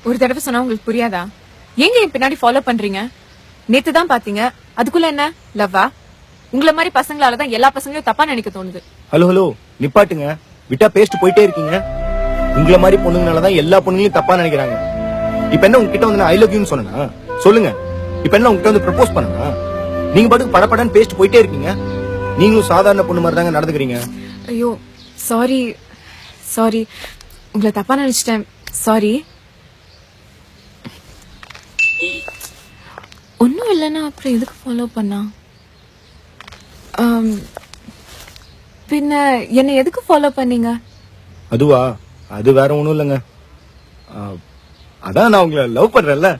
ஒரு தடவை சொன்னா உங்களுக்கு புரியாதா? எங்க என் பின்னாடி ஃபாலோ பண்றீங்க? நேத்து தான் பாத்தீங்க, அதுக்குள்ள என்ன லவ்வா? உங்களை மாதிரி பசங்களாலதான் எல்லா பசங்களையும் தப்பா நினைக்க தோணுது. ஹலோ ஹலோ, நிப்பாட்டுங்க. விட்டா பேஸ்ட் போயிட்டே இருக்கீங்க. உங்களை மாதிரி பொண்ணுங்கனாலதான் எல்லா பொண்ணுங்களையும் தப்பா நினைக்கிறாங்க. இப்ப என்ன உங்ககிட்ட வந்து ஐ லவ் யூன்னு சொன்னா சொல்லுங்க. இப்ப என்ன உங்ககிட்ட வந்து ப்ரப்போஸ் பண்ணா? நீங்க பாட்டுக்கு படப்படன்னு பேஸ்ட் போயிட்டே இருக்கீங்க. நீங்களும் சாதாரண பொண்ணு மாதிரி தாங்க நடந்துக்கிறீங்க. ஐயோ சாரி சாரி, உங்களை தப்பா நினைச்சிட்டேன். சாரி. ஒன்னும் இல்லைன்னா அப்புறம் எதுக்கு ஃபாலோ பண்ணா? பின்ன என்ன எதுக்கு ஃபாலோ பண்ணீங்க? அதுவா? அது வேற ஒண்ணும் இல்லைங்க. அதான் நான் உங்களை லவ் பண்றேன்ல.